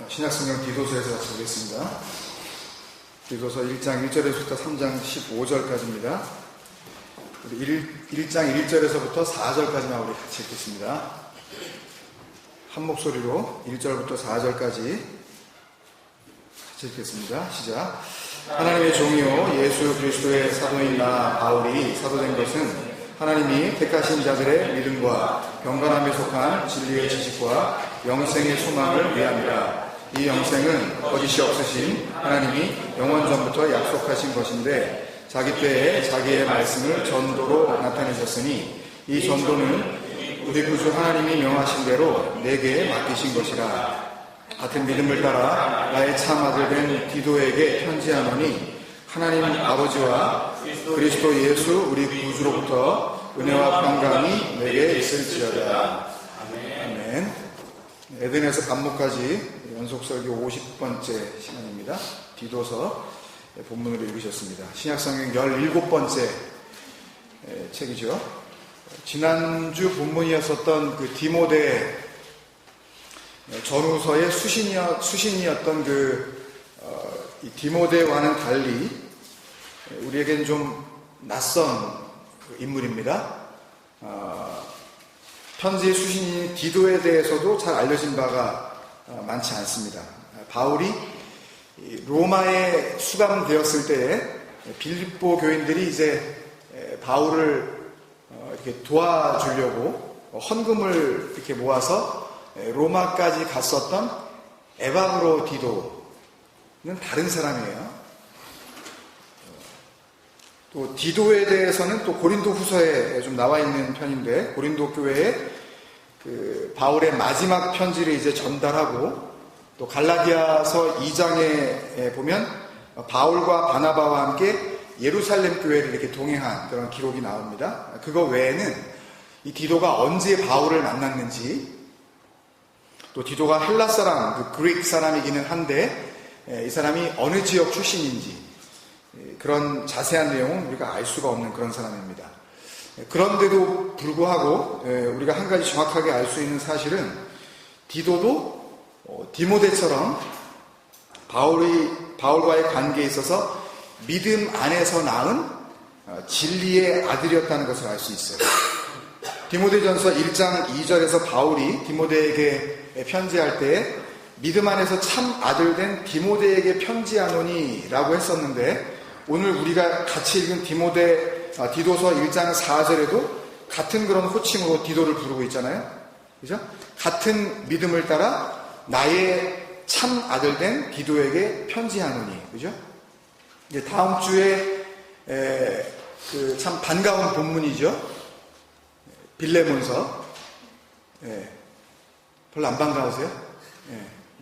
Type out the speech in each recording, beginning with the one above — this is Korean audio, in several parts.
신약성경 디도서에서 같이 보겠습니다. 디도서 1장 1절에서부터 3장 15절까지입니다. 우리 1장 1절에서부터 4절까지만 우리 같이 읽겠습니다. 한 목소리로 1절부터 4절까지 같이 읽겠습니다. 시작. 하나님의 종이요 예수 그리스도의 사도인 나 바울이 사도된 것은 하나님이 택하신 자들의 믿음과 경건함에 속한 진리의 지식과 영생의 소망을 위함이라. 이 영생은 거짓이 없으신 하나님이 영원 전부터 약속하신 것인데 자기 때에 자기의 말씀을 전도로 나타내셨으니 이 전도는 우리 구주 하나님이 명하신 대로 내게 맡기신 것이라. 같은 믿음을 따라 나의 참 아들 된 디도에게 편지하노니 하나님 아버지와 그리스도 예수 우리 구주로부터 은혜와 평강이 내게 있을지어다. 아멘. 에덴에서 감목까지 연속설교 50번째 시간입니다. 디도서 본문으로 읽으셨습니다. 신약성경 17번째 책이죠. 지난주 본문이었었던 그 디모데 전후서의 수신이었던 이 디모데와는 달리 우리에겐 좀 낯선 인물입니다. 편지의 수신인 디도에 대해서도 잘 알려진 바가 많지 않습니다. 바울이 로마에 수감되었을 때 빌립보 교인들이 이제 바울을 이렇게 도와주려고 헌금을 이렇게 모아서 로마까지 갔었던 에바브로디도는 다른 사람이에요. 또 디도에 대해서는 또 고린도 후서에 좀 나와 있는 편인데 고린도 교회에 그 바울의 마지막 편지를 이제 전달하고 또 갈라디아서 2장에 보면 바울과 바나바와 함께 예루살렘 교회를 이렇게 동행한 그런 기록이 나옵니다. 그거 외에는 이 디도가 언제 바울을 만났는지 또 디도가 헬라 사람, 그릭 사람이기는 한데 이 사람이 어느 지역 출신인지 그런 자세한 내용은 우리가 알 수가 없는 그런 사람입니다. 그런데도 불구하고 우리가 한 가지 정확하게 알 수 있는 사실은 디도도 디모데처럼 바울과의 관계에 있어서 믿음 안에서 낳은 진리의 아들이었다는 것을 알 수 있어요. 디모데전서 1장 2절에서 바울이 디모데에게 편지할 때 믿음 안에서 참 아들 된 디모데에게 편지하노니 라고 했었는데 오늘 우리가 같이 읽은 디도서 1장 4절에도 같은 그런 호칭으로 디도를 부르고 있잖아요. 그죠? 같은 믿음을 따라 나의 참 아들 된 디도에게 편지하노니. 그죠? 이제 다음 주에 그 참 반가운 본문이죠. 빌레몬서. 별로 안 반가우세요?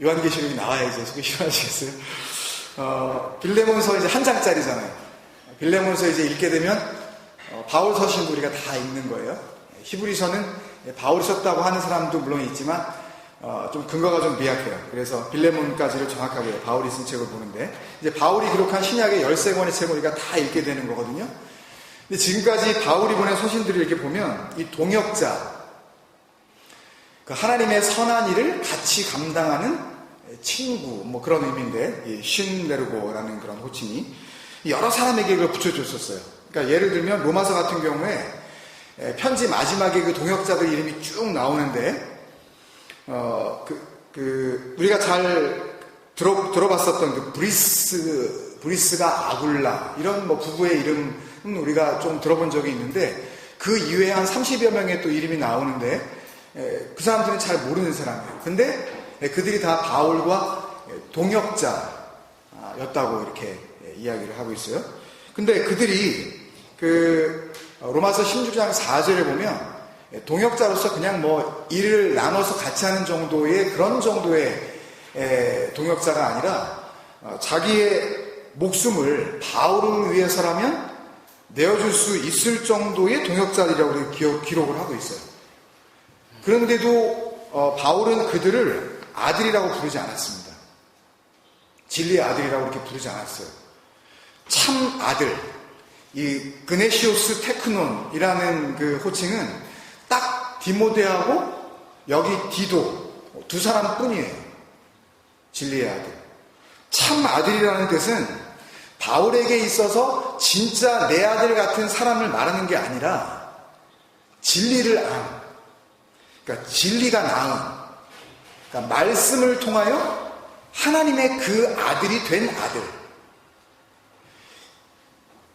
요한계시록이 나와야지 소개 싫어하시겠어요? 빌레몬서 이제 한 장짜리잖아요. 빌레몬서 이제 읽게 되면 바울 서신도 우리가 다 읽는 거예요. 히브리서는 바울이 썼다고 하는 사람도 물론 있지만 좀 근거가 좀 미약해요. 그래서 빌레몬까지를 정확하게 바울이 쓴 책을 보는데 이제 바울이 기록한 신약의 13권의 책을 우리가 다 읽게 되는 거거든요. 근데 지금까지 바울이 보낸 서신들을 이렇게 보면 이 동역자, 그 하나님의 선한 일을 같이 감당하는 친구, 뭐 그런 의미인데, 쉰네르고라는 그런 호칭이 여러 사람에게 이걸 붙여줬었어요. 그러니까 예를 들면 로마서 같은 경우에 편지 마지막에 그 동역자들 이름이 쭉 나오는데, 우리가 잘 들어봤었던 그 브리스가 아굴라, 이런 뭐 부부의 이름은 우리가 좀 들어본 적이 있는데, 그 이외에 한 30여 명의 또 이름이 나오는데, 그 사람들은 잘 모르는 사람이에요. 근데 그들이 다 바울과 동역자였다고 이렇게 이야기를 하고 있어요. 근데 그들이 로마서 16장 4절에 보면 동역자로서 그냥 뭐 일을 나눠서 같이 하는 정도의 그런 정도의 동역자가 아니라 자기의 목숨을 바울을 위해서라면 내어줄 수 있을 정도의 동역자들이라고 기록을 하고 있어요. 그런데도 바울은 그들을 아들이라고 부르지 않았습니다. 진리의 아들이라고 이렇게 부르지 않았어요. 참 아들, 이 그네시오스 테크논이라는 그 호칭은 딱 디모데하고 여기 디도 두 사람뿐이에요. 진리의 아들. 참 아들이라는 뜻은 바울에게 있어서 진짜 내 아들 같은 사람을 말하는 게 아니라 진리를 안, 그러니까 진리가 나은, 그러니까 말씀을 통하여 하나님의 그 아들이 된 아들.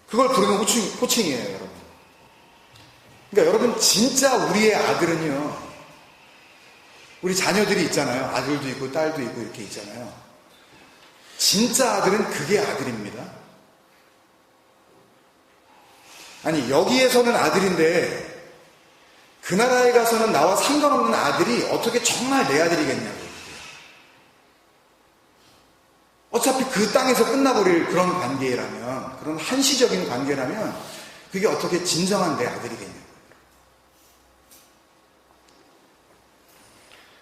그걸 부르는 호칭이에요, 여러분. 그러니까 여러분, 진짜 우리의 아들은요, 우리 자녀들이 있잖아요. 아들도 있고 딸도 있고 이렇게 있잖아요. 진짜 아들은 그게 아들입니다. 아니, 여기에서는 아들인데 그 나라에 가서는 나와 상관없는 아들이 어떻게 정말 내 아들이겠냐고요. 어차피 그 땅에서 끝나버릴 그런 관계라면, 그런 한시적인 관계라면 그게 어떻게 진정한 내 아들이겠냐고요.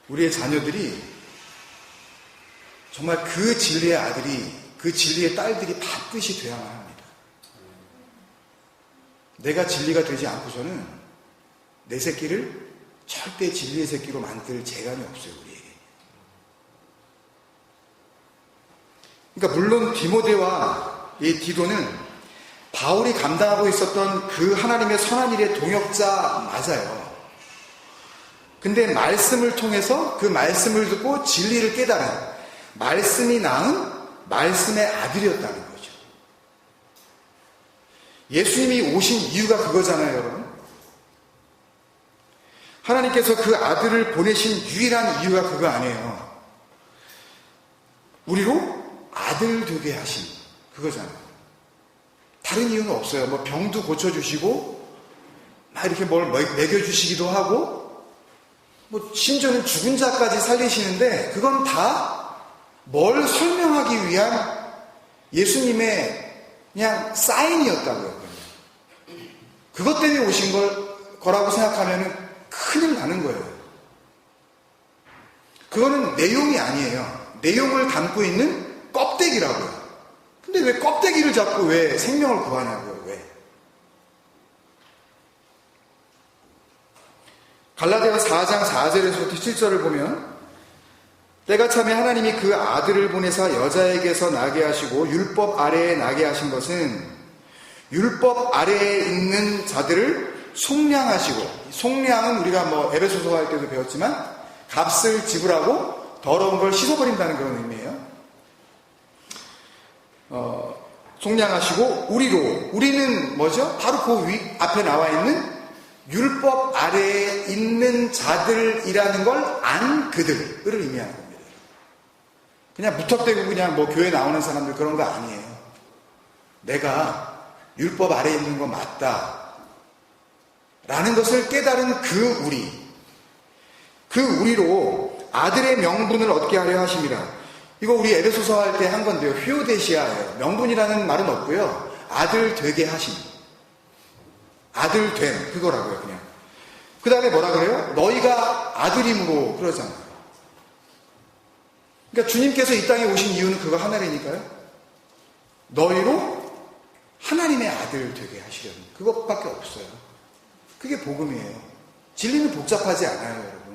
우리의 자녀들이 정말 그 진리의 아들이, 그 진리의 딸들이 반드시 되어야만 합니다. 내가 진리가 되지 않고서는 내 새끼를 절대 진리의 새끼로 만들 재간이 없어요, 우리에게. 그러니까 물론 디모데와 이 디도는 바울이 감당하고 있었던 그 하나님의 선한 일의 동역자 맞아요. 근데 말씀을 통해서 그 말씀을 듣고 진리를 깨달은, 말씀이 낳은 말씀의 아들이었다는 거죠. 예수님이 오신 이유가 그거잖아요, 여러분. 하나님께서 그 아들을 보내신 유일한 이유가 그거 아니에요. 우리로 아들 되게 하신 그거잖아요. 다른 이유는 없어요. 뭐 병도 고쳐주시고 막 이렇게 뭘 먹여주시기도 하고 뭐 심지어는 죽은 자까지 살리시는데 그건 다 뭘 설명하기 위한 예수님의 그냥 사인이었다고요. 그것 때문에 오신 거라고 생각하면 큰일 나는 거예요. 그거는 내용이 아니에요. 내용을 담고 있는 껍데기라고요. 근데 왜 껍데기를 잡고 왜 생명을 구하냐고요. 왜? 갈라디아 4장 4절에서부터 7절을 보면 때가 차면 하나님이 그 아들을 보내사 여자에게서 나게 하시고 율법 아래에 나게 하신 것은 율법 아래에 있는 자들을 속량하시고, 속량은 우리가 뭐 에베소서 할 때도 배웠지만 값을 지불하고 더러운 걸 씻어버린다는 그런 의미예요. 속량하시고 우리는 뭐죠? 바로 그 앞에 나와 있는 율법 아래에 있는 자들이라는 걸 안 그들을 의미하는 겁니다. 그냥 무턱대고 그냥 뭐 교회 나오는 사람들 그런 거 아니에요. 내가 율법 아래에 있는 거 맞다 라는 것을 깨달은 그 우리로 아들의 명분을 얻게 하려 하심이라. 이거 우리 에베소서 할 때 한 건데요. 휴오데시아예요. 명분이라는 말은 없고요. 아들 되게 하심. 아들 됨. 그거라고요, 그냥. 그 다음에 뭐라 그래요? 너희가 아들임으로 그러잖아요. 그러니까 주님께서 이 땅에 오신 이유는 그거 하나라니까요. 너희로 하나님의 아들 되게 하시려는 그것밖에 없어요. 그게 복음이에요. 진리는 복잡하지 않아요, 여러분.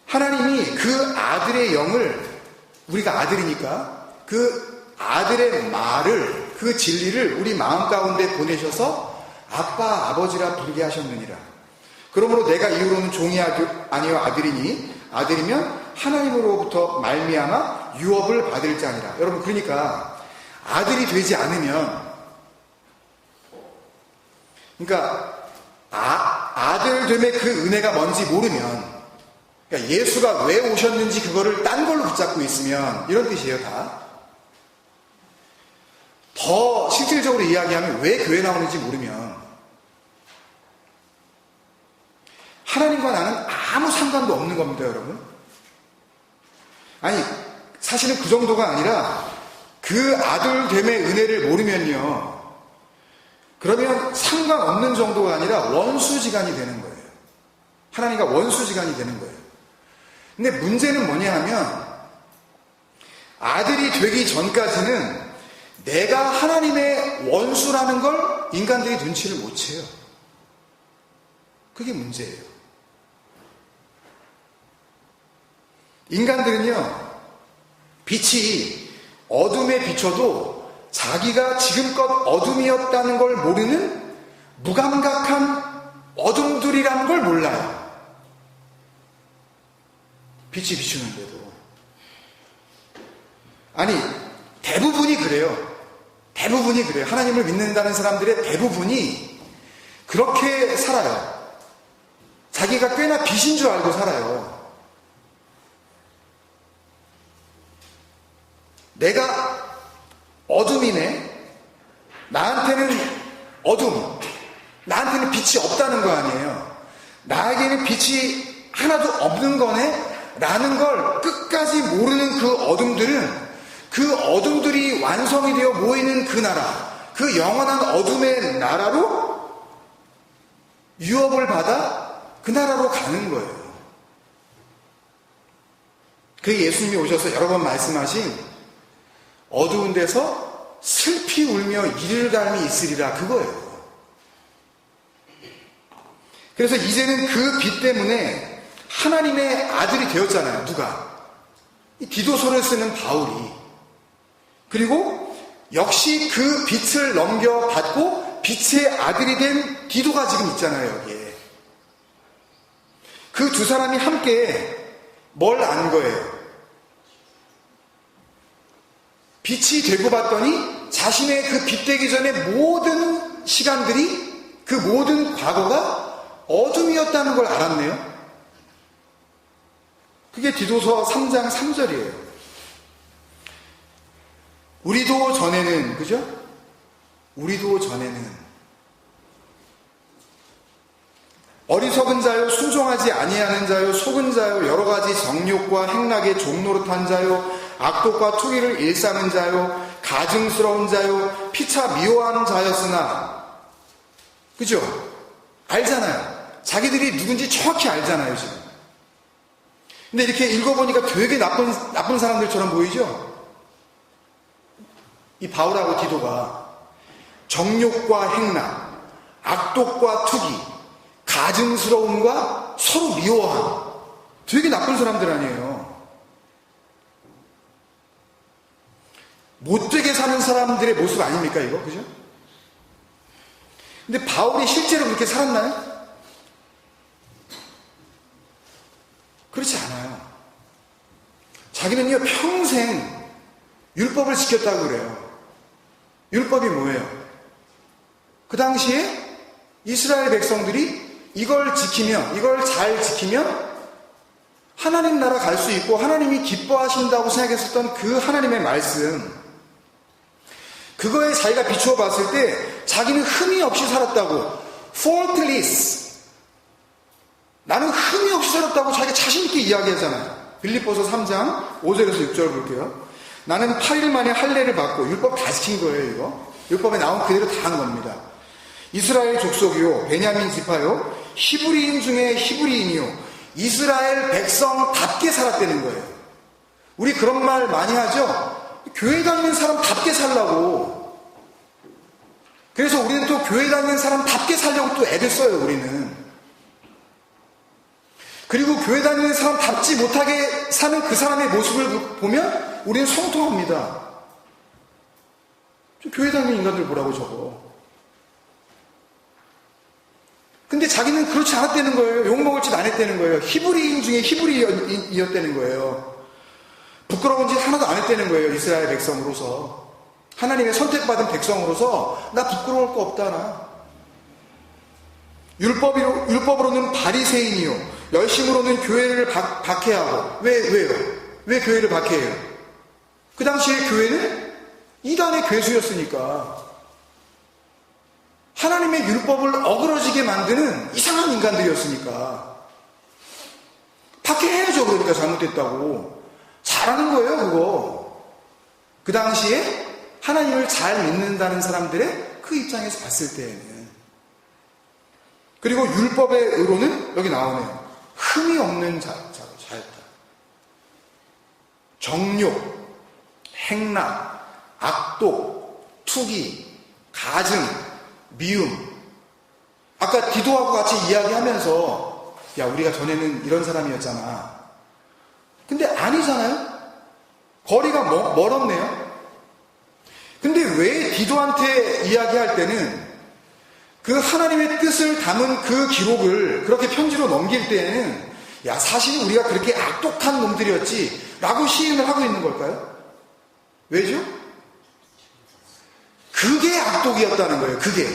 하나님이 그 아들의 영을, 우리가 아들이니까 그 아들의 말을, 그 진리를 우리 마음 가운데 보내셔서 아빠, 아버지라 부르게 하셨느니라. 그러므로 내가 이후로는 종이 아니요 아들이니 아들이면 하나님으로부터 말미암아 유업을 받을 자니라. 여러분, 그러니까 아들이 되지 않으면, 그러니까 아들 됨의 그 은혜가 뭔지 모르면, 그러니까 예수가 왜 오셨는지 그거를 딴 걸로 붙잡고 있으면 이런 뜻이에요. 더 실질적으로 이야기하면 왜 교회 나오는지 모르면 하나님과 나는 아무 상관도 없는 겁니다, 여러분. 아니, 사실은 그 정도가 아니라 그 아들됨의 은혜를 모르면요, 그러면 상관없는 정도가 아니라 원수지간이 되는 거예요. 하나님과 원수지간이 되는 거예요. 근데 문제는 뭐냐 하면 아들이 되기 전까지는 내가 하나님의 원수라는 걸 인간들이 눈치를 못 채요. 그게 문제예요. 인간들은요, 빛이 어둠에 비춰도 자기가 지금껏 어둠이었다는 걸 모르는 무감각한 어둠들이라는 걸 몰라요. 빛이 비추는데도. 아니, 대부분이 그래요. 대부분이 그래요. 하나님을 믿는다는 사람들의 대부분이 그렇게 살아요. 자기가 꽤나 빛인 줄 알고 살아요. 내가 어둠이네. 나한테는 어둠. 나한테는 빛이 없다는 거 아니에요. 나에게는 빛이 하나도 없는 거네. 라는 걸 끝까지 모르는 그 어둠들은 그 어둠들이 완성이 되어 모이는 그 나라, 그 영원한 어둠의 나라로 유업을 받아 그 나라로 가는 거예요. 그 예수님이 오셔서 여러 번 말씀하신 어두운 데서 슬피 울며 이를 갈미 있으리라, 그거예요. 그래서 이제는 그 빛 때문에 하나님의 아들이 되었잖아요. 누가? 이 디도서를 쓰는 바울이. 그리고 역시 그 빛을 넘겨받고 빛의 아들이 된 디도가 지금 있잖아요, 여기에. 그 두 사람이 함께 뭘 안 거예요? 빛이 되고 봤더니 자신의 그 빛 되기 전에 모든 시간들이, 그 모든 과거가 어둠이었다는 걸 알았네요. 그게 디도서 3장 3절이에요. 우리도 전에는, 그죠? 우리도 전에는 어리석은 자요, 순종하지 아니하는 자요, 속은 자요, 여러 가지 정욕과 행락에 종노릇한 자요, 악독과 투기를 일삼은 자요, 가증스러운 자요, 피차 미워하는 자였으나, 그죠? 알잖아요. 자기들이 누군지 정확히 알잖아요, 지금. 근데 이렇게 읽어보니까 되게 나쁜 사람들처럼 보이죠? 이 바울하고 디도가 정욕과 행락, 악독과 투기, 가증스러움과 서로 미워함, 되게 나쁜 사람들 아니에요. 못되게 사는 사람들의 모습 아닙니까, 이거? 그죠? 근데 바울이 실제로 그렇게 살았나요? 그렇지 않아요. 자기는요, 평생 율법을 지켰다고 그래요. 율법이 뭐예요? 그 당시에 이스라엘 백성들이 이걸 지키면, 이걸 잘 지키면 하나님 나라 갈 수 있고 하나님이 기뻐하신다고 생각했었던 그 하나님의 말씀, 그거에 자기가 비추어 봤을 때 자기는 흠이 없이 살았다고, faultless, 나는 흠이 없이 살았다고 자기가 자신있게 이야기하잖아요. 빌립보서 3장 5절에서 6절 볼게요. 나는 8일 만에 할례를 받고, 율법 다 지킨 거예요, 이거. 율법에 나온 그대로 다 한 겁니다. 이스라엘 족속이요, 베냐민 지파요, 히브리인 중에 히브리인이요, 이스라엘 백성답게 살았다는 거예요. 우리 그런 말 많이 하죠? 교회 다니는 사람답게 살라고. 그래서 우리는 또 교회 다니는 사람답게 살려고 또 애를 써요, 우리는. 그리고 교회 다니는 사람답지 못하게 사는 그 사람의 모습을 보면 우리는 성통합니다. 좀 교회 다니는 인간들 보라고 저거. 근데 자기는 그렇지 않았다는 거예요. 욕먹을 짓 안 했다는 거예요. 히브리인 중에 히브리인이었다는 거예요. 부끄러운 짓 하나도 안 했다는 거예요. 이스라엘 백성으로서. 하나님의 선택받은 백성으로서 나 부끄러울 거 없다, 나. 율법으로는 바리새인이요, 열심으로는 교회를 박해하고. 왜요? 왜 교회를 박해해요? 그 당시에 교회는 이단의 괴수였으니까. 하나님의 율법을 어그러지게 만드는 이상한 인간들이었으니까. 박해해야죠. 그러니까 잘못됐다고. 잘하는 거예요, 그거. 그 당시에 하나님을 잘 믿는다는 사람들의 그 입장에서 봤을 때에는. 그리고 율법의 의로는 여기 나오네요. 흠이 없는 자였다. 정욕, 행락, 악독, 투기, 가증, 미움. 아까 디도하고 같이 이야기하면서, 야, 우리가 전에는 이런 사람이었잖아. 근데 아니잖아요? 거리가 멀었네요. 근데 왜 디도한테 이야기할 때는 그 하나님의 뜻을 담은 그 기록을 그렇게 편지로 넘길 때에는 야, 사실 우리가 그렇게 악독한 놈들이었지 라고 시인을 하고 있는 걸까요? 왜죠? 그게 악독이었다는 거예요. 그게.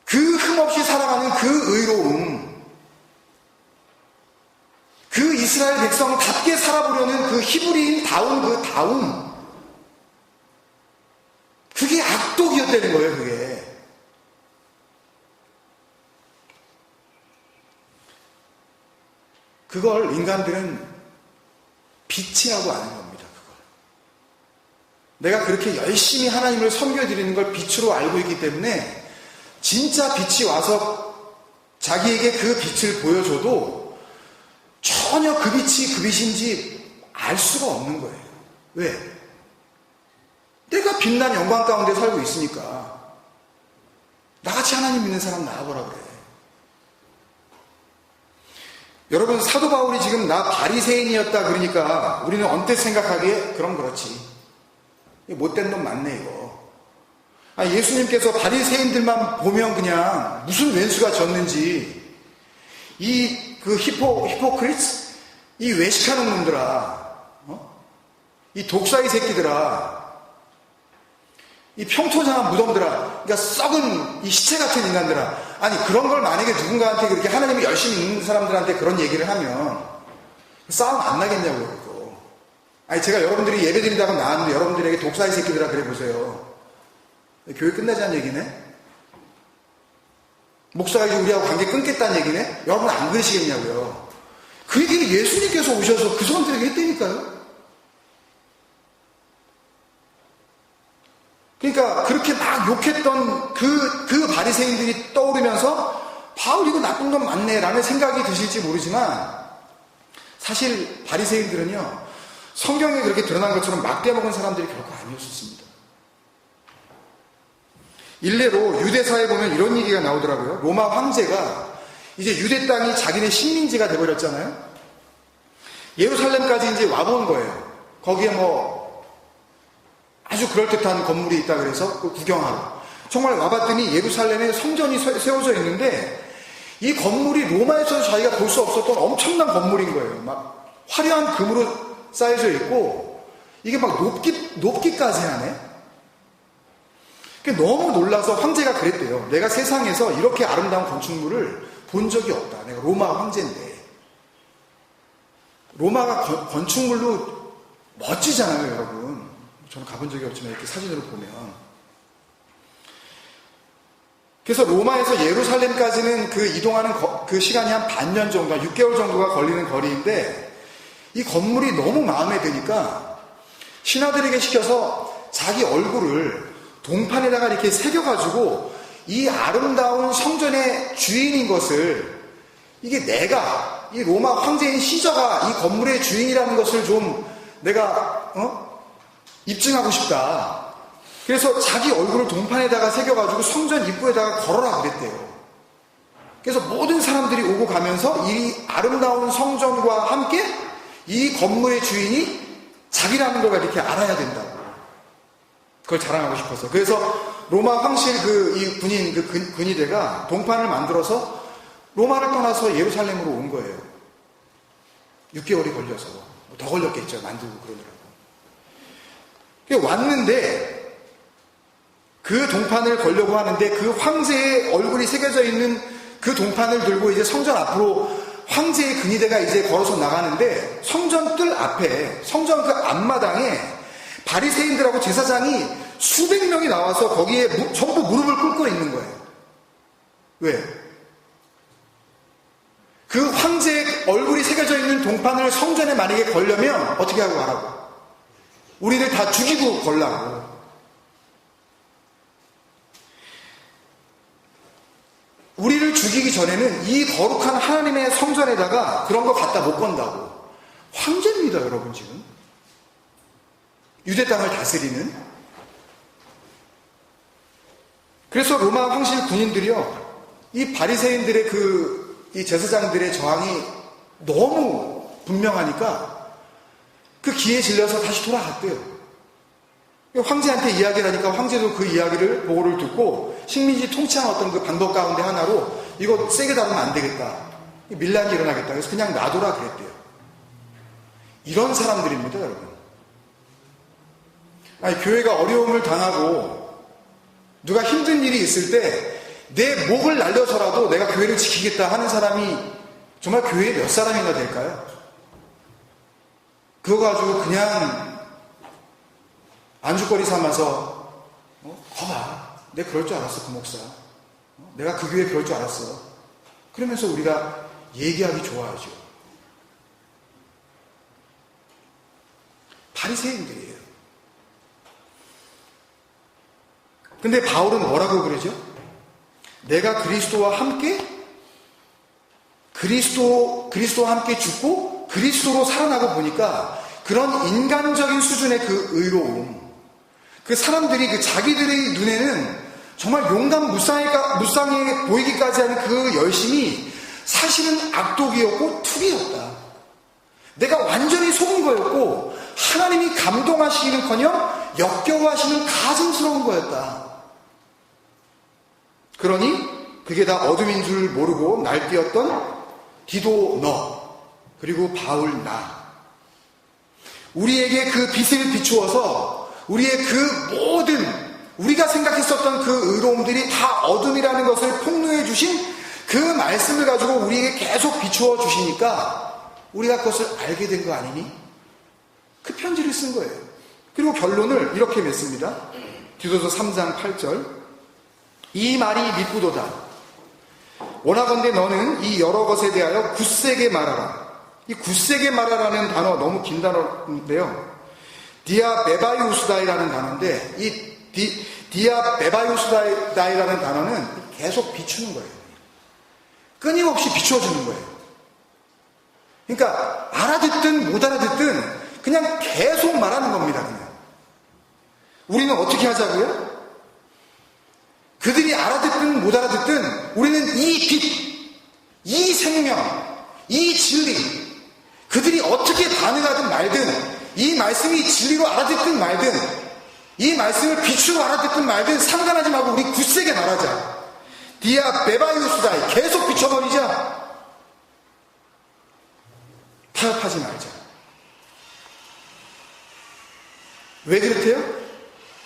그 흠없이 살아가는 그 의로움, 그 이스라엘 백성답게 살아보려는 그 히브리인다운 그 다움, 그게 악독이었다는 거예요. 그게. 그걸 인간들은 빛이라고 아는 겁니다. 그걸. 내가 그렇게 열심히 하나님을 섬겨드리는 걸 빛으로 알고 있기 때문에 진짜 빛이 와서 자기에게 그 빛을 보여줘도 전혀 그 빛이 그 빛인지 알 수가 없는 거예요. 왜? 내가 빛난 영광 가운데 살고 있으니까. 나같이 하나님 믿는 사람 나와보라 그래. 여러분, 사도 바울이 지금 나 바리새인이었다 그러니까 우리는 언뜻 생각하기에 그럼 그렇지. 못된 놈 맞네 이거. 예수님께서 바리새인들만 보면 그냥 무슨 왼수가 졌는지 이 그 히포크리츠, 이 외식하는 놈들아, 이 독사이 새끼들아, 이 평토장한 무덤들아, 그러니까 썩은 이 시체 같은 인간들아. 아니, 그런 걸 만약에 누군가한테 그렇게 하나님이 열심히 있는 사람들한테 그런 얘기를 하면 싸움 안 나겠냐고요, 그거. 아니, 제가 여러분들이 예배 드린다고 나왔는데 여러분들에게 독사이 새끼들아 그래 보세요. 교회 끝나자는 얘기네? 목사가 이제 우리하고 관계 끊겠다는 얘기네? 여러분 안 그러시겠냐고요. 그 얘기는 예수님께서 오셔서 그 사람들에게 했다니까요. 그러니까 그렇게 막 욕했던 그 바리새인들이 떠오르면서 바울 이거 나쁜 건 맞네 라는 생각이 드실지 모르지만 사실 바리새인들은요, 성경에 그렇게 드러난 것처럼 막대 먹은 사람들이 결코 아니었습니다. 일례로 유대사에 보면 이런 얘기가 나오더라고요. 로마 황제가 이제 유대 땅이 자기네 식민지가 돼버렸잖아요. 예루살렘까지 이제 와본 거예요. 거기에 아주 그럴듯한 건물이 있다 그래서 구경하러. 정말 와봤더니 예루살렘에 성전이 세워져 있는데 이 건물이 로마에서 자기가 볼 수 없었던 엄청난 건물인 거예요. 막 화려한 금으로 쌓여져 있고 이게 막 높기까지 하네. 너무 놀라서 황제가 그랬대요. 내가 세상에서 이렇게 아름다운 건축물을 본 적이 없다. 내가 로마 황제인데. 로마가 건축물로 멋지잖아요, 여러분. 저는 가본 적이 없지만 이렇게 사진으로 보면. 그래서 로마에서 예루살렘까지는 그 이동하는 그 시간이 한 반년 정도, 6개월 정도가 걸리는 거리인데 이 건물이 너무 마음에 드니까 신하들에게 시켜서 자기 얼굴을 동판에다가 이렇게 새겨가지고 이 아름다운 성전의 주인인 것을 이게 내가 이 로마 황제인 시저가 이 건물의 주인이라는 것을 좀 내가 입증하고 싶다. 그래서 자기 얼굴을 동판에다가 새겨가지고 성전 입구에다가 걸어라 그랬대요. 그래서 모든 사람들이 오고 가면서 이 아름다운 성전과 함께 이 건물의 주인이 자기라는 걸 이렇게 알아야 된다고. 그걸 자랑하고 싶어서. 그래서 로마 황실 이 군인, 근위대가 동판을 만들어서 로마를 떠나서 예루살렘으로 온 거예요. 6개월이 걸려서. 더 걸렸겠죠. 만들고 그러느라고. 왔는데, 그 동판을 걸려고 하는데, 그 황제의 얼굴이 새겨져 있는 그 동판을 들고 이제 성전 앞으로 황제의 근위대가 이제 걸어서 나가는데, 성전 뜰 앞에, 성전 그 앞마당에 바리새인들하고 제사장이 수백 명이 나와서 거기에 전부 무릎을 꿇고 있는 거예요. 왜? 그 황제의 얼굴이 새겨져 있는 동판을 성전에 만약에 걸려면 어떻게 하고 가라고? 우리를 다 죽이고 걸라고. 우리를 죽이기 전에는 이 거룩한 하나님의 성전에다가 그런 거 갖다 못 건다고. 황제입니다, 여러분 지금. 유대 땅을 다스리는. 그래서 로마 황실 군인들이요, 이 바리새인들의 이 제사장들의 저항이 너무 분명하니까 그 기에 질려서 다시 돌아갔대요. 황제한테 이야기를 하니까 황제도 그 이야기를 보고를 듣고 식민지 통치한 어떤 그 방법 가운데 하나로 이거 세게 다루면 안 되겠다. 밀란이 일어나겠다. 그래서 그냥 놔둬라 그랬대요. 이런 사람들입니다, 여러분. 아니, 교회가 어려움을 당하고 누가 힘든 일이 있을 때 내 목을 날려서라도 내가 교회를 지키겠다 하는 사람이 정말 교회에 몇 사람이나 될까요? 그거 가지고 그냥 안주거리 삼아서 거봐, 내가 그럴 줄 알았어, 그 목사. 내가 그 교회에 그럴 줄 알았어. 그러면서 우리가 얘기하기 좋아하죠. 바리새인들이에요. 근데 바울은 뭐라고 그러죠? 내가 그리스도와 함께 죽고 그리스도로 살아나고 보니까 그런 인간적인 수준의 그 의로움, 그 사람들이 그 자기들의 눈에는 정말 용감 무쌍해 보이기까지 하는 그 열심이 사실은 악독이었고 투기였다. 내가 완전히 속은 거였고 하나님이 감동하시기는커녕 역겨워하시는 가증스러운 거였다. 그러니 그게 다 어둠인 줄 모르고 날뛰었던 디도 너, 그리고 바울 나, 우리에게 그 빛을 비추어서 우리의 그 모든 우리가 생각했었던 그 의로움들이 다 어둠이라는 것을 폭로해 주신 그 말씀을 가지고 우리에게 계속 비추어 주시니까 우리가 그것을 알게 된 거 아니니? 그 편지를 쓴 거예요. 그리고 결론을 이렇게 맺습니다. 디도서 3장 8절. 이 말이 미쁘도다. 원하건대 너는 이 여러 것에 대하여 굳세게 말하라. 이 굳세게 말하라는 단어 너무 긴 단어인데요. 디아베바이우스다이라는 단어인데 이 디아베바이우스다이라는 단어는 계속 비추는 거예요. 끊임없이 비춰주는 거예요. 그러니까 알아듣든 못 알아듣든 그냥 계속 말하는 겁니다. 그냥. 우리는 어떻게 하자고요? 그들이 알아듣든 못 알아듣든 우리는 이 빛, 이 생명, 이 진리, 그들이 어떻게 반응하든 말든 이 말씀이 진리로 알아듣든 말든 이 말씀을 비추고 알아듣든 말든 상관하지 말고 우리 굳세게 말하자. 디아 베바이우스다. 계속 비춰버리자. 타협하지 말자. 왜 그렇대요?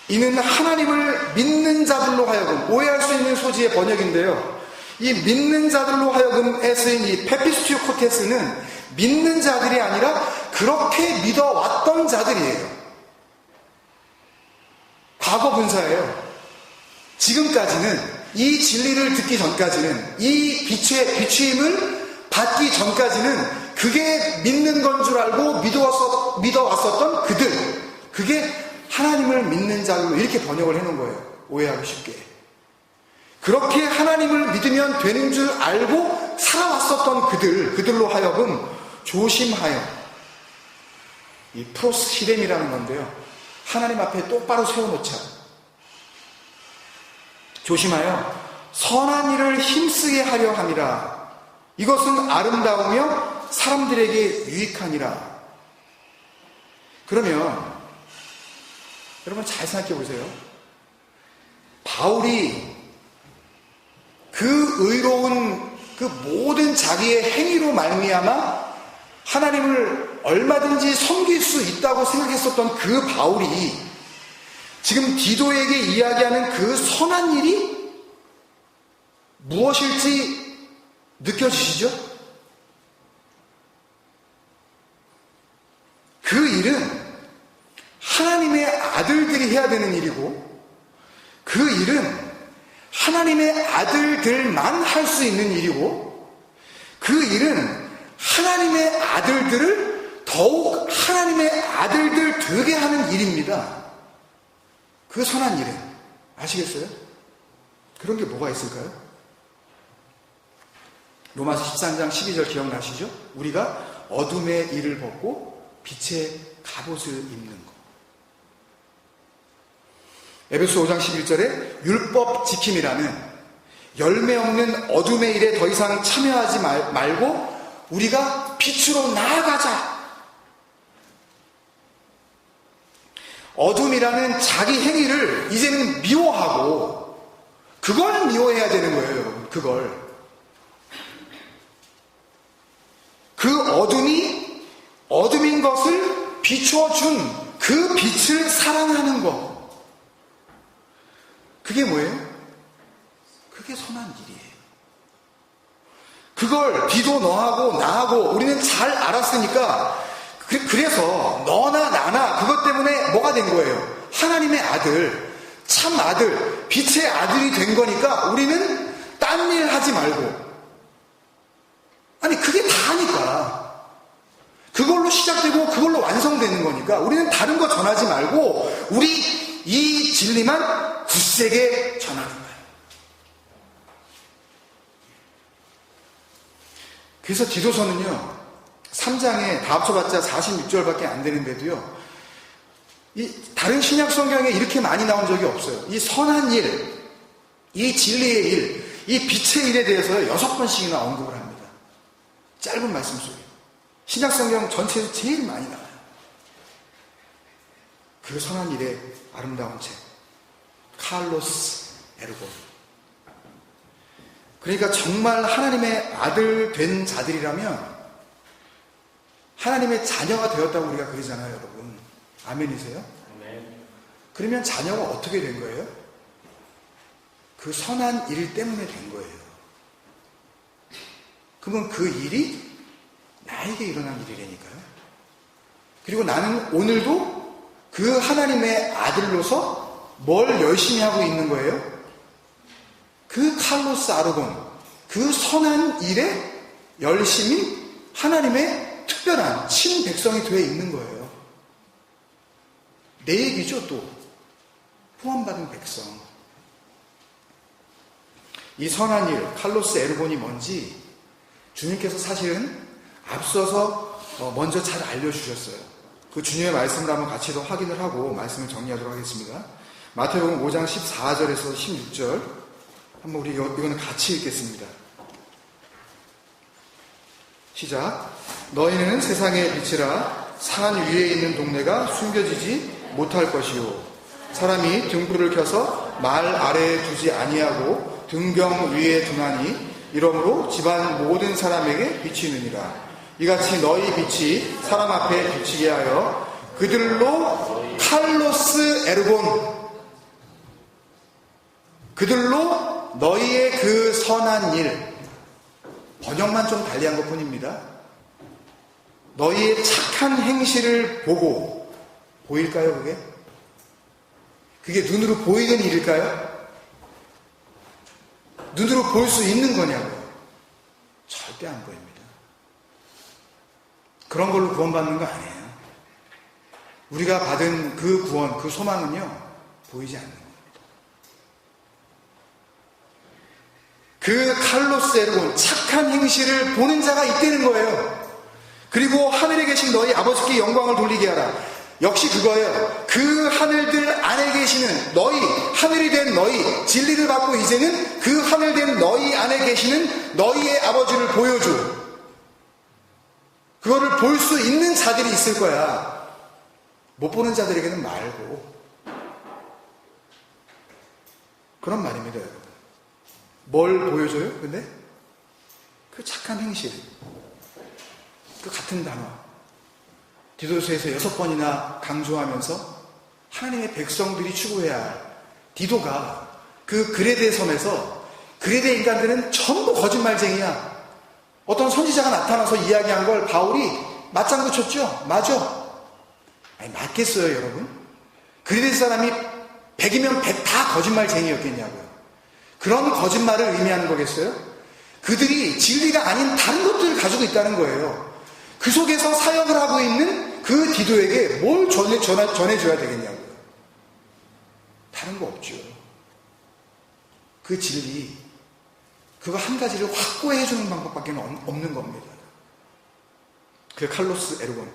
이는 하나님을 믿는 자들로 하여금, 오해할 수 있는 소지의 번역인데요. 이 믿는 자들로 하여금에 쓰인 이 페피스티오 코테스는 믿는 자들이 아니라 그렇게 믿어왔던 자들이에요. 과거 분사예요. 지금까지는 이 진리를 듣기 전까지는 이 빛의 비추임을 받기 전까지는 그게 믿는 건 줄 알고 믿어왔었던 그들, 그게 하나님을 믿는 자로 이렇게 번역을 해놓은 거예요. 오해하기 쉽게. 그렇게 하나님을 믿으면 되는 줄 알고 살아왔었던 그들로 하여금 조심하여, 이 프로시뎀이라는 건데요. 하나님 앞에 똑바로 세워놓자. 조심하여 선한 일을 힘쓰게 하려 함이라. 이것은 아름다우며 사람들에게 유익하니라. 그러면 여러분 잘 생각해 보세요. 바울이 그 의로운 그 모든 자기의 행위로 말미암아 하나님을 얼마든지 섬길 수 있다고 생각했었던 그 바울이 지금 디도에게 이야기하는 그 선한 일이 무엇일지 느껴지시죠? 그 일은 하나님의 아들들이 해야 되는 일이고, 그 일은 하나님의 아들들만 할 수 있는 일이고, 그 일은 하나님의 아들들을 더욱 하나님의 아들들 되게 하는 일입니다. 그 선한 일은. 아시겠어요? 그런 게 뭐가 있을까요? 로마서 13장 12절 기억나시죠? 우리가 어둠의 일을 벗고 빛의 갑옷을 입는 것. 에베소 5장 11절에 율법 지킴이라는 열매 없는 어둠의 일에 더 이상 참여하지 말고 우리가 빛으로 나아가자. 어둠이라는 자기 행위를 이제는 미워하고 그걸 미워해야 되는 거예요. 그걸. 그 어둠이 어둠인 것을 비춰준 그 빛을 사랑하는 것. 그게 뭐예요? 그게 선한 일이에요. 그걸 디도 너하고 나하고 우리는 잘 알았으니까 그래서 너나 나나 그것 때문에 뭐가 된 거예요? 하나님의 아들, 참 아들, 빛의 아들이 된 거니까 우리는 딴 일 하지 말고, 아니 그게 다니까 그걸로 시작되고 그걸로 완성되는 거니까 우리는 다른 거 전하지 말고 우리 이 진리만 굳세게 전하는 거예요. 그래서 디도서는요 3장에 다 합쳐봤자 46절밖에 안 되는데도요, 이 다른 신약 성경에 이렇게 많이 나온 적이 없어요. 이 선한 일, 이 진리의 일, 이 빛의 일에 대해서 6번씩이나 언급을 합니다. 짧은 말씀 속에. 신약 성경 전체에서 제일 많이 나와요. 그 선한 일의 아름다운 책, 칼로스 에르곤. 그러니까 정말 하나님의 아들 된 자들이라면 하나님의 자녀가 되었다고 우리가 그러잖아요, 여러분. 아멘이세요? 네. 그러면 자녀가 어떻게 된 거예요? 그 선한 일 때문에 된 거예요. 그러면 그 일이 나에게 일어난 일이라니까요. 그리고 나는 오늘도 그 하나님의 아들로서 뭘 열심히 하고 있는 거예요? 그 칼로스 아르곤, 그 선한 일에 열심히 하나님의 특별한 친백성이 되어 있는 거예요. 내 얘기죠, 또. 포함받은 백성. 이 선한 일, 칼로스 에르곤이 뭔지 주님께서 사실은 앞서서 먼저 잘 알려주셨어요. 그 주님의 말씀을 한번 같이 더 확인을 하고 말씀을 정리하도록 하겠습니다. 마태복음 5장 14절에서 16절 한번 우리 이거는 같이 읽겠습니다. 시작. 너희는 세상의 빛이라 산 위에 있는 동네가 숨겨지지 못할 것이요, 사람이 등불을 켜서 말 아래에 두지 아니하고 등경 위에 두나니 이러므로 집안 모든 사람에게 비치느니라. 이같이 너희 빛이 사람 앞에 비치게 하여 그들로 칼로스 에르곤, 그들로 너희의 그 선한 일, 번역만 좀 달리한 것 뿐입니다. 너희의 착한 행실을 보고, 보일까요 그게? 그게 눈으로 보이는 일일까요? 눈으로 볼 수 있는 거냐고요? 절대 안 보입니다. 그런 걸로 구원받는 거 아니에요. 우리가 받은 그 구원, 그 소망은요, 보이지 않는 겁니다. 그 칼로스 에르곤, 착한 행실을 보는 자가 있다는 거예요. 그리고 하늘에 계신 너희 아버지께 영광을 돌리게 하라. 역시 그거예요. 그 하늘들 안에 계시는 너희, 하늘이 된 너희, 진리를 받고 이제는 그 하늘 된 너희 안에 계시는 너희의 아버지를 보여줘. 그거를 볼 수 있는 자들이 있을 거야. 못 보는 자들에게는 말고. 그런 말입니다, 여러분. 뭘 보여줘요? 근데 그 착한 행실, 그 같은 단어 디도서에서 6번이나 강조하면서 하나님의 백성들이 추구해야 할, 디도가 그 그레데 섬에서 그레데 인간들은 전부 거짓말쟁이야. 어떤 선지자가 나타나서 이야기한 걸 바울이 맞장구 쳤죠. 맞아. 아니 맞겠어요, 여러분? 그레데 사람이 100이면 100 다 거짓말쟁이였겠냐고요. 그런 거짓말을 의미하는 거겠어요? 그들이 진리가 아닌 다른 것들을 가지고 있다는 거예요. 그 속에서 사역을 하고 있는 그 디도에게 뭘 전해줘야 되겠냐고요. 다른 거 없죠. 그 진리, 그거 한 가지를 확고해 주는 방법밖에 없는 겁니다. 그 칼로스 에르곤.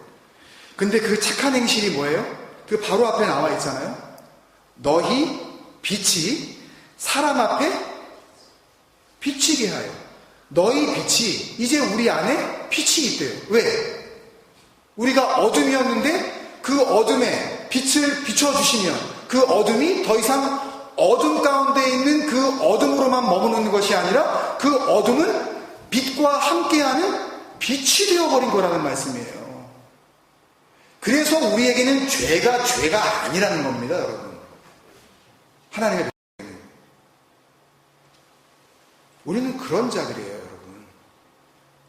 근데 그 착한 행실이 뭐예요? 그 바로 앞에 나와 있잖아요. 너희 빛이 사람 앞에 비치게 하여. 너희 빛이 이제 우리 안에 빛이 있대요. 왜? 우리가 어둠이었는데 그 어둠에 빛을 비춰주시면 그 어둠이 더 이상 어둠 가운데 있는 그 어둠으로만 머무는 것이 아니라 그 어둠은 빛과 함께하는 빛이 되어버린 거라는 말씀이에요. 그래서 우리에게는 죄가 아니라는 겁니다, 여러분. 하나님의 백성에는. 우리는 그런 자들이에요, 여러분.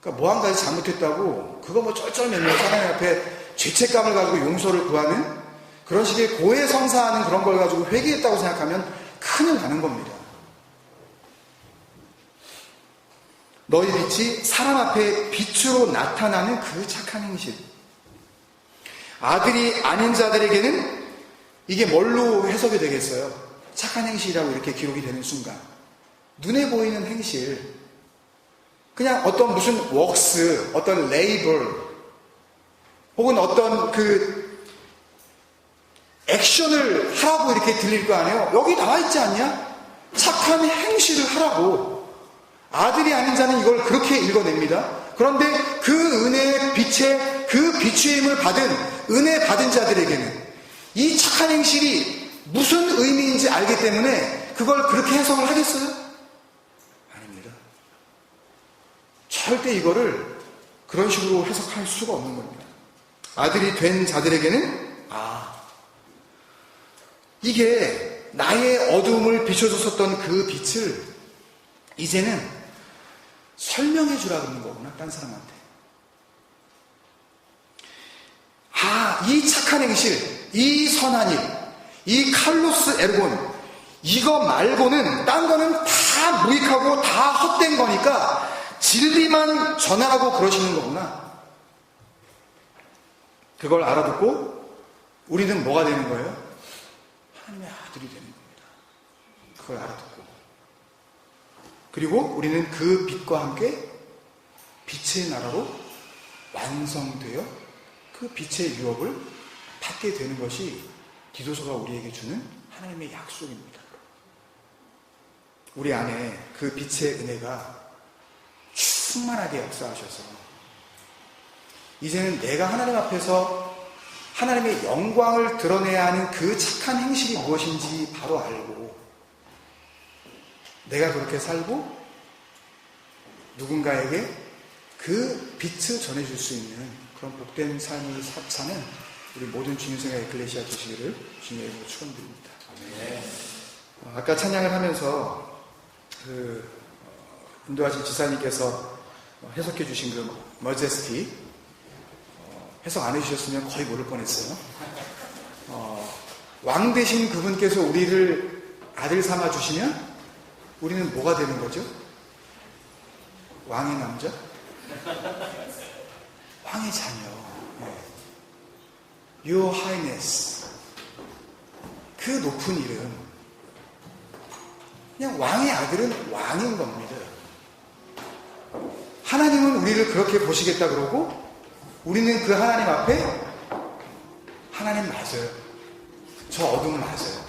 그러니까 뭐 한 가지 잘못했다고 그거 뭐 쩔쩔매면서 하나님 앞에 죄책감을 가지고 용서를 구하는 그런 식의 고해성사하는 그런 걸 가지고 회개했다고 생각하면 큰일 나는 겁니다. 너희 빛이 사람 앞에 빛으로 나타나는 그 착한 행실. 아들이 아닌 자들에게는 이게 뭘로 해석이 되겠어요? 착한 행실이라고 이렇게 기록이 되는 순간 눈에 보이는 행실, 그냥 어떤 무슨 웍스, 어떤 레이블 혹은 어떤 그 액션을 하라고 이렇게 들릴 거 아니에요? 여기 나와 있지 않냐? 착한 행실을 하라고. 아들이 아닌 자는 이걸 그렇게 읽어냅니다. 그런데 그 은혜의 빛에 그 비추임을 받은 은혜 받은 자들에게는 이 착한 행실이 무슨 의미인지 알기 때문에 그걸 그렇게 해석을 하겠어요? 아닙니다. 절대 이거를 그런 식으로 해석할 수가 없는 겁니다. 아들이 된 자들에게는 이게 나의 어두움을 비춰줬었던 그 빛을 이제는 설명해 주라 그러는 거구나, 딴 사람한테. 이 착한 행실, 이 선한 일, 이 칼로스 에르곤, 이거 말고는 딴 거는 다 무익하고 다 헛된 거니까 진리만 전하라고 그러시는 거구나. 그걸 알아듣고 우리는 뭐가 되는 거예요? 하나님의 아들이 되는 겁니다. 그걸 알아듣고. 그리고 우리는 그 빛과 함께 빛의 나라로 완성되어 그 빛의 유업을 받게 되는 것이 디도서가 우리에게 주는 하나님의 약속입니다. 우리 안에 그 빛의 은혜가 충만하게 역사하셔서 이제는 내가 하나님 앞에서 하나님의 영광을 드러내야 하는 그 착한 행실이 무엇인지 바로 알고 내가 그렇게 살고 누군가에게 그 빛을 전해줄 수 있는 그런 복된 삶을 사는 우리 모든 주님생활 에클레시아 되시기를 주님의 이름으로 축원드립니다. 아까 찬양을 하면서 인도하신 지사님께서 해석해 주신 그 머제스티 해석 안 해주셨으면 거의 모를 뻔했어요. 왕 되신 그분께서 우리를 아들 삼아 주시면 우리는 뭐가 되는 거죠? 왕의 남자? 왕의 자녀. Your Highness. 그 높은 이름. 그냥 왕의 아들은 왕인 겁니다. 하나님은 우리를 그렇게 보시겠다 그러고 우리는 그 하나님 앞에 하나님 맞아요. 저 어둠은 맞아요.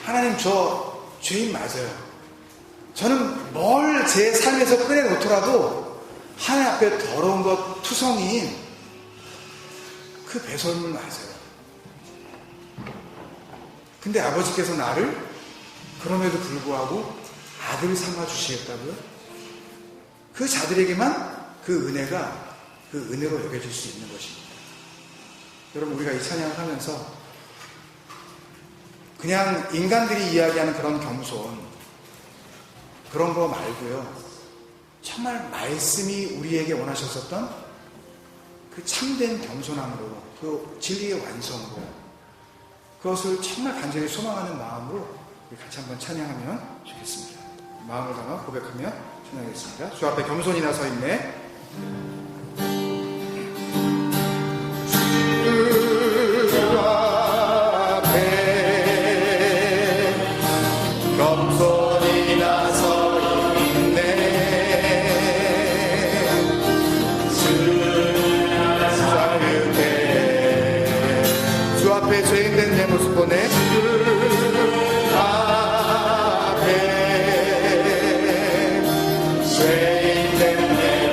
하나님 저 죄인 맞아요. 저는 뭘 제 삶에서 꺼내놓더라도 하나님 앞에 더러운 것 투성이인 그 배설물 맞아요. 근데 아버지께서 나를 그럼에도 불구하고 아들 삼아 주시겠다고요? 그 자들에게만 그 은혜가 그 은혜로 여겨질 수 있는 것입니다. 여러분 우리가 이 찬양을 하면서 그냥 인간들이 이야기하는 그런 겸손 그런 거 말고요. 정말 말씀이 우리에게 원하셨었던 그 참된 겸손함으로 그 진리의 완성으로 그것을 정말 간절히 소망하는 마음으로 우리 같이 한번 찬양하면 좋겠습니다. 마음을 담아 고백하며 찬양하겠습니다. 주 앞에 겸손히 나서 있네. 주 앞에 겸손히 나서 있네. 주 앞에 죄인된 내 모습 보내. 죄인된 내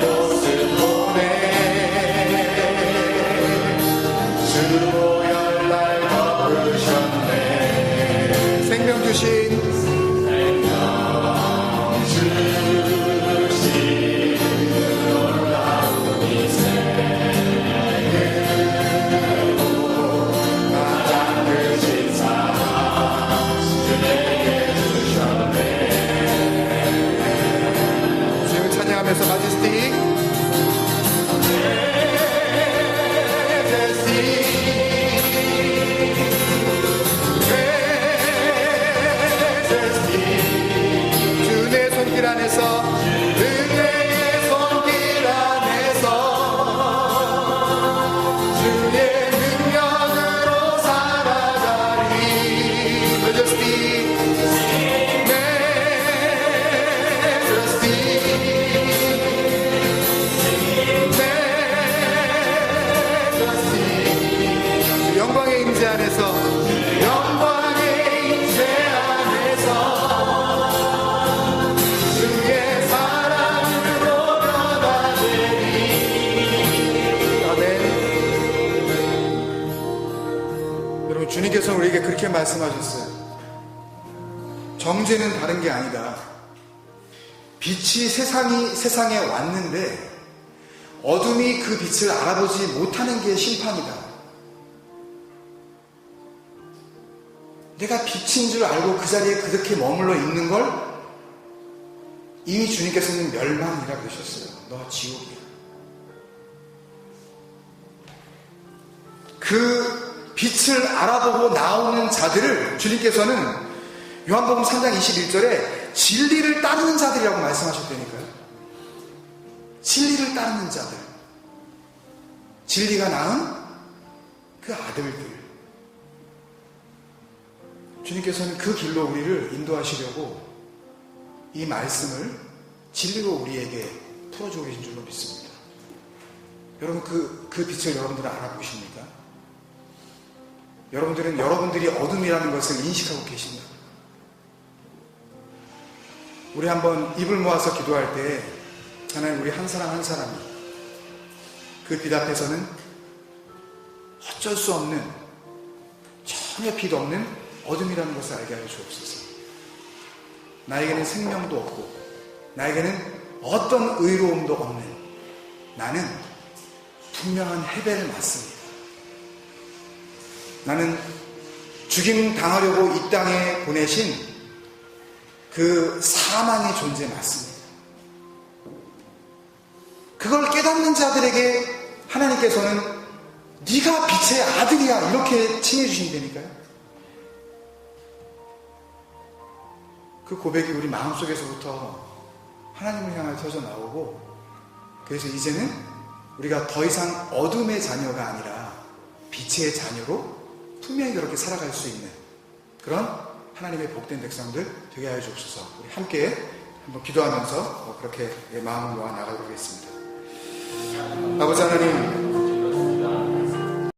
주님께서는 우리에게 그렇게 말씀하셨어요. 정죄는 다른 게 아니다. 빛이 세상에 왔는데 어둠이 그 빛을 알아보지 못하는 게 심판이다. 내가 빛인 줄 알고 그 자리에 그렇게 머물러 있는 걸 이미 주님께서는 멸망이라고 그러셨어요. 너 지옥이야. 그 빛을 알아보고 나오는 자들을 주님께서는 요한복음 3장 21절에 진리를 따르는 자들이라고 말씀하셨다니까요. 진리를 따르는 자들. 진리가 낳은 그 아들들. 주님께서는 그 길로 우리를 인도하시려고 이 말씀을 진리로 우리에게 풀어주고 계신 줄로 믿습니다. 여러분 그 빛을 여러분들은 알아보십니까? 여러분들은 여러분들이 어둠이라는 것을 인식하고 계십니까? 우리 한번 입을 모아서 기도할 때 하나님 우리 한 사람 한 사람이 그 빛 앞에서는 어쩔 수 없는 전혀 빛 없는 어둠이라는 것을 알게 하여 주옵소서. 나에게는 생명도 없고 나에게는 어떤 의로움도 없는 나는 분명한 해배를 맞습니다. 나는 죽임 당하려고 이 땅에 보내신 그 사망의 존재 맞습니다. 그걸 깨닫는 자들에게 하나님께서는 네가 빛의 아들이야 이렇게 칭해 주신다니까요. 그 고백이 우리 마음속에서부터 하나님을 향해 터져 나오고 그래서 이제는 우리가 더 이상 어둠의 자녀가 아니라 빛의 자녀로 분명히 그렇게 살아갈 수 있는 그런 하나님의 복된 백성들 되게 하여 주옵소서. 우리 함께 한번 기도하면서 그렇게 마음을 모아 나가도록 하겠습니다. 아버지 하나님